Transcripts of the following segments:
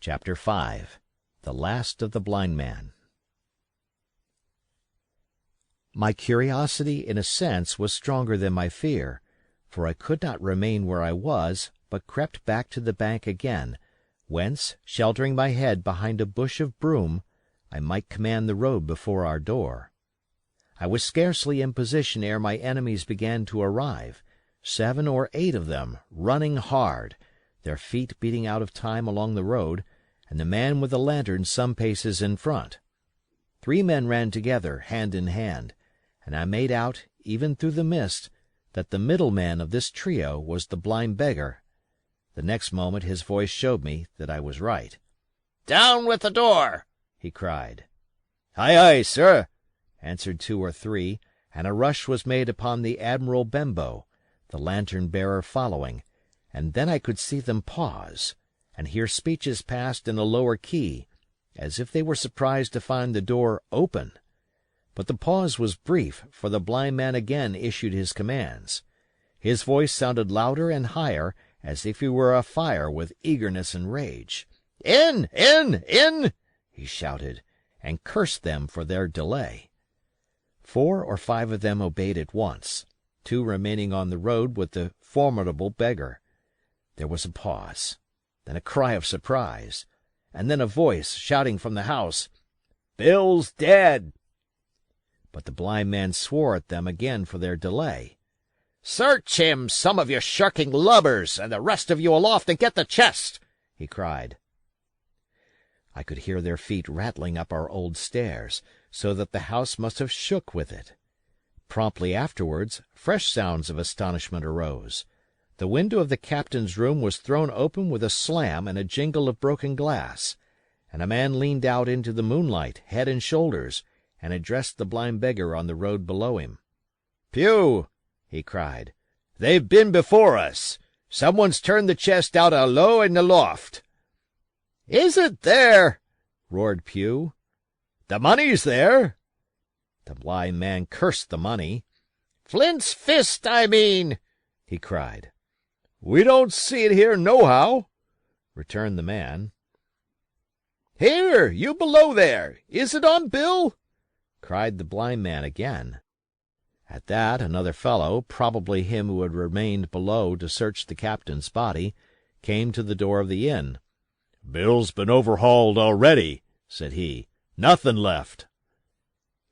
Chapter 5 The Last of the Blind Man. My curiosity, in a sense, was stronger than my fear, for I could not remain where I was, but crept back to the bank again, whence, sheltering my head behind a bush of broom, I might command the road before our door. I was scarcely in position ere my enemies began to arrive, 7 or 8 of them, running hard, their feet beating out of time along the road, and the man with the lantern some paces in front. 3 men ran together, hand in hand, and I made out, even through the mist, that the middle man of this trio was the blind beggar. The next moment his voice showed me that I was right. "Down with the door!" he cried. "Aye, aye, sir," answered 2 or 3, and a rush was made upon the Admiral Benbow, the lantern-bearer following, and then I could see them pause, and hear speeches passed in a lower key, as if they were surprised to find the door open. But the pause was brief, for the blind man again issued his commands. His voice sounded louder and higher, as if he were afire with eagerness and rage. "In! In! In!" he shouted, and cursed them for their delay. 4 or 5 of them obeyed at once, 2 remaining on the road with the formidable beggar. There was a pause, then a cry of surprise, and then a voice shouting from the house, "Bill's dead!" But the blind man swore at them again for their delay. "Search him, some of you shirking lubbers, and the rest of you aloft and get the chest!" he cried. I could hear their feet rattling up our old stairs, so that the house must have shook with it. Promptly afterwards, fresh sounds of astonishment arose. The window of the captain's room was thrown open with a slam and a jingle of broken glass, and a man leaned out into the moonlight, head and shoulders, and addressed the blind beggar on the road below him. "Pew!" he cried. "They've been before us. Someone's turned the chest out alow in the loft." "Is it there?" roared Pew. "The money's there." The blind man cursed the money. "Flint's fist, I mean!" he cried. "We don't see it here nohow," returned the man. "Here, you below there, is it on Bill?" cried the blind man again. At that another fellow, probably him who had remained below to search the captain's body, came to the door of the inn. "Bill's been overhauled already," said he. "Nothing left."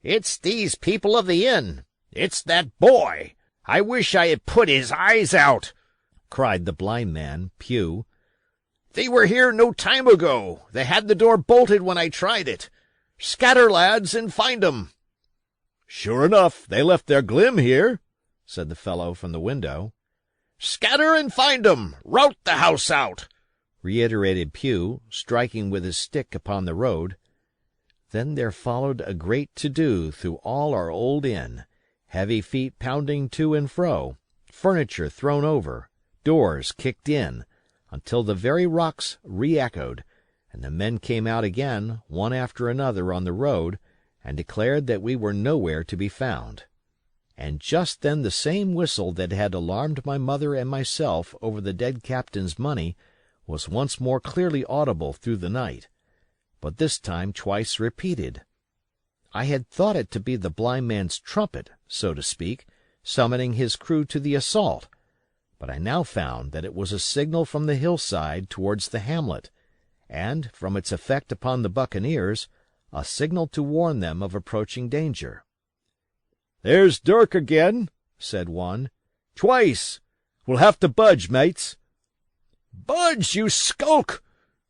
"It's these people of the inn. It's that boy. I wish I had put his eyes out," cried the blind man, Pew. "They were here no time ago. They had the door bolted when I tried it. Scatter, lads, and find 'em." "Sure enough, they left their glim here," said the fellow from the window. "Scatter and find 'em. Rout the house out," reiterated Pew, striking with his stick upon the road. Then there followed a great to-do through all our old inn, heavy feet pounding to and fro, furniture thrown over, doors kicked in, until the very rocks re-echoed, and the men came out again, one after another on the road, and declared that we were nowhere to be found. And just then the same whistle that had alarmed my mother and myself over the dead captain's money was once more clearly audible through the night, but this time twice repeated. I had thought it to be the blind man's trumpet, so to speak, summoning his crew to the assault, but I now found that it was a signal from the hillside towards the hamlet, and, from its effect upon the buccaneers, a signal to warn them of approaching danger. "There's Dirk again," said one. "Twice. We'll have to budge, mates." "Budge, you skulk!"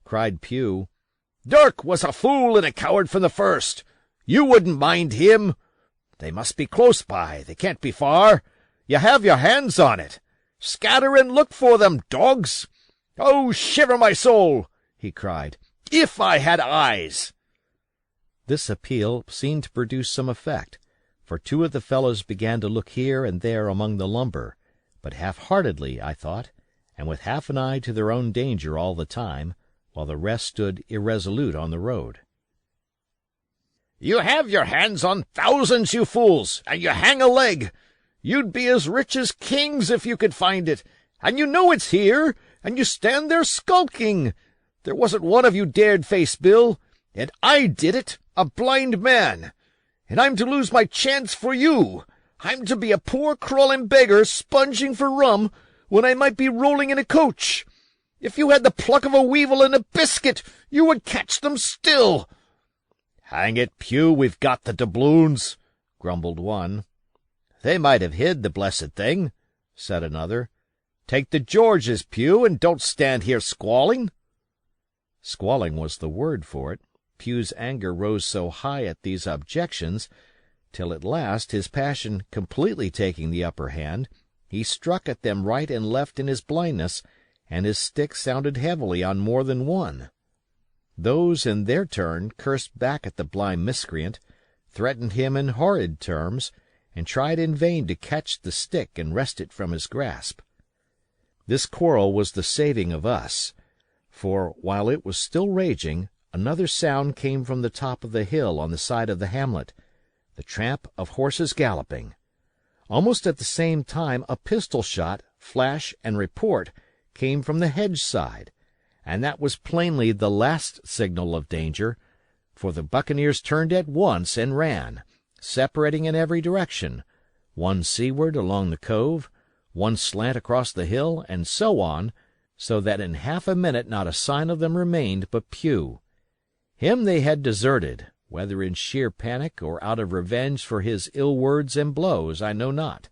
cried Pew. "Dirk was a fool and a coward from the first. You wouldn't mind him. They must be close by. They can't be far. You have your hands on it. Scatter and look for them, dogs. Oh, shiver my soul!" he cried. "If I had eyes!" This appeal seemed to produce some effect, for 2 of the fellows began to look here and there among the lumber, but half-heartedly, I thought, and with half an eye to their own danger all the time, while the rest stood irresolute on the road. "You have your hands on thousands, you fools, and you hang a leg. You'd be as rich as kings if you could find it, and you know it's here, and you stand there skulking. There wasn't one of you dared face Bill, and I did it, a blind man. And I'm to lose my chance for you. I'm to be a poor crawling beggar sponging for rum when I might be rolling in a coach. If you had the pluck of a weevil and a biscuit, you would catch them still." "Hang it, Pew, we've got the doubloons," grumbled one. "They might have hid the blessed thing," said another. "Take the Georges, Pew, and don't stand here squalling." Squalling was the word for it. Pew's anger rose so high at these objections, till at last, his passion completely taking the upper hand, he struck at them right and left in his blindness, and his stick sounded heavily on more than one. Those, in their turn, cursed back at the blind miscreant, threatened him in horrid terms, and tried in vain to catch the stick and wrest it from his grasp. This quarrel was the saving of us, for, while it was still raging, another sound came from the top of the hill on the side of the hamlet, the tramp of horses galloping. Almost at the same time a pistol shot, flash, and report came from the hedge side, and that was plainly the last signal of danger, for the buccaneers turned at once and ran, separating in every direction, one seaward along the cove, one slant across the hill, and so on, so that in half a minute not a sign of them remained but Pew. Him they had deserted, whether in sheer panic or out of revenge for his ill words and blows, I know not.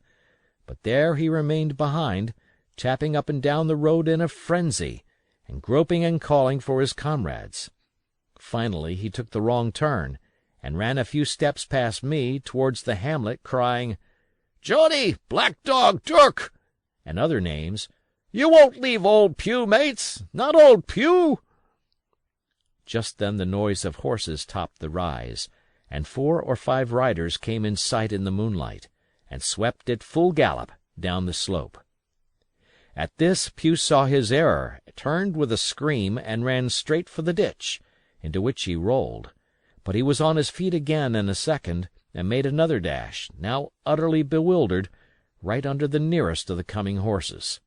But there he remained behind, tapping up and down the road in a frenzy, and groping and calling for his comrades. Finally he took the wrong turn, and ran a few steps past me towards the hamlet, crying, "Johnny, Black Dog, Dirk," and other names. "You won't leave old Pew, mates, not old Pew." Just then the noise of horses topped the rise, and 4 or 5 riders came in sight in the moonlight, and swept at full gallop down the slope. At this Pew saw his error, turned with a scream, and ran straight for the ditch, into which he rolled. But he was on his feet again in a second, and made another dash, now utterly bewildered, right under the nearest of the coming horses.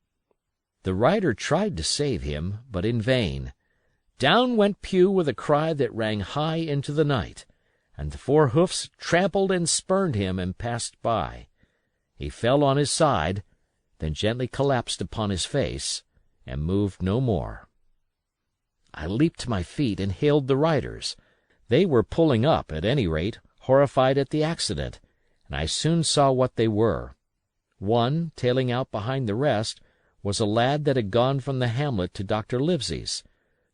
The rider tried to save him, but in vain. Down went Pew with a cry that rang high into the night, and the 4 hoofs trampled and spurned him and passed by. He fell on his side, then gently collapsed upon his face, and moved no more. I leaped to my feet and hailed the riders. They were pulling up, at any rate, horrified at the accident, and I soon saw what they were. One, tailing out behind the rest, was a lad that had gone from the hamlet to Dr. Livesey's.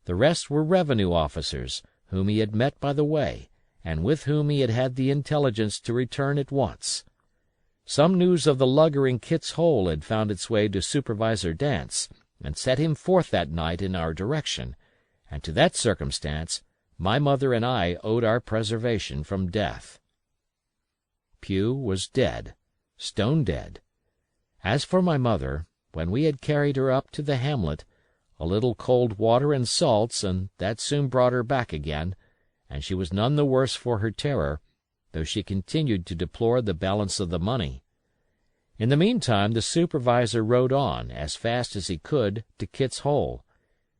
The rest were revenue officers, whom he had met by the way, and with whom he had had the intelligence to return at once. Some news of the lugger in Kit's Hole had found its way to Supervisor Dance, and set him forth that night in our direction, and to that circumstance my mother and I owed our preservation from death. Pew was dead, stone dead. As for my mother, when we had carried her up to the hamlet, a little cold water and salts, and that soon brought her back again, and she was none the worse for her terror, though she continued to deplore the balance of the money. In the meantime the supervisor rode on, as fast as he could, to Kit's Hole,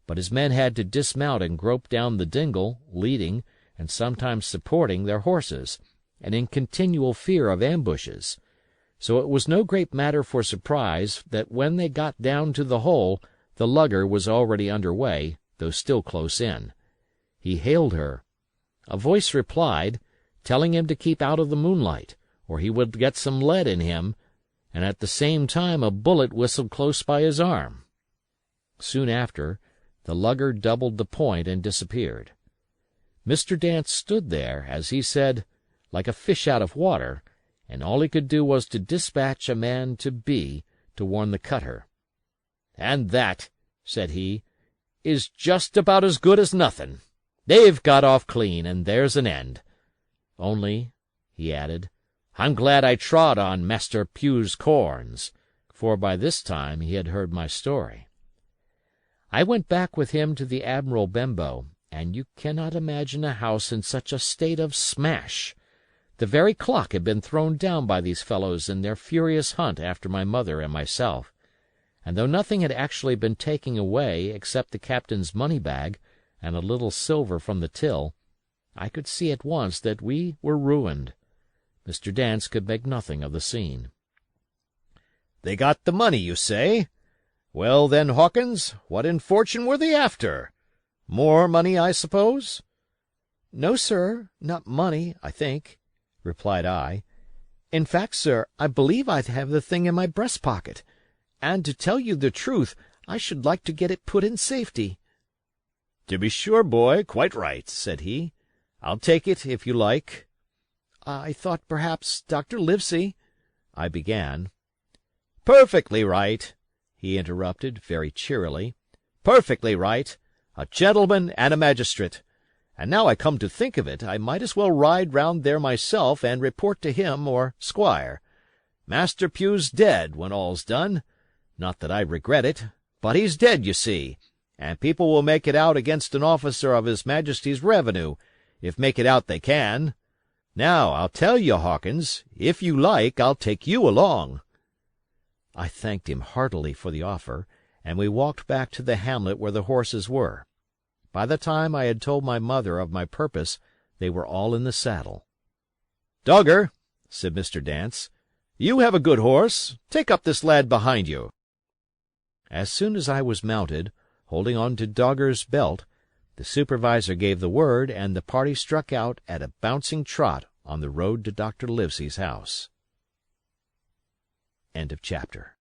but his men had to dismount and grope down the dingle, leading, and sometimes supporting, their horses, and in continual fear of ambushes. So it was no great matter for surprise that when they got down to the hole the lugger was already under way, though still close in. He hailed her. A voice replied, telling him to keep out of the moonlight, or he would get some lead in him, and at the same time a bullet whistled close by his arm. Soon after, the lugger doubled the point and disappeared. Mr. Dance stood there, as he said, like a fish out of water, and all he could do was to dispatch a man to B to warn the cutter. "And that," said he, "is just about as good as nothing. They've got off clean, and there's an end. Only," he added, "I'm glad I trod on Master Pew's corns," for by this time he had heard my story. I went back with him to the Admiral Benbow, and you cannot imagine a house in such a state of smash. The very clock had been thrown down by these fellows in their furious hunt after my mother and myself, and though nothing had actually been taken away except the captain's money-bag, and a little silver from the till, I could see at once that we were ruined. Mr. Dance could make nothing of the scene. "They got the money, you say? Well then, Hawkins, what in fortune were they after? More money, I suppose?" "No, sir, not money, I think," replied I. "In fact, sir, I believe I have the thing in my breast pocket, and to tell you the truth, I should like to get it put in safety." "To be sure, boy, quite right," said he. "I'll take it, if you like." "I thought perhaps Dr. Livesey—" I began. "Perfectly right," he interrupted, very cheerily. "Perfectly right. A gentleman and a magistrate. And now I come to think of it, I might as well ride round there myself and report to him or Squire. Master Pugh's dead, when all's done. Not that I regret it, but he's dead, you see, and people will make it out against an officer of His Majesty's revenue, if make it out they can. Now, I'll tell you, Hawkins, if you like, I'll take you along." I thanked him heartily for the offer, and we walked back to the hamlet where the horses were. By the time I had told my mother of my purpose, they were all in the saddle. "Dogger," said Mr. Dance, "you have a good horse. Take up this lad behind you." As soon as I was mounted, holding on to Dogger's belt, the supervisor gave the word, and the party struck out at a bouncing trot on the road to Dr. Livesey's house. End of chapter.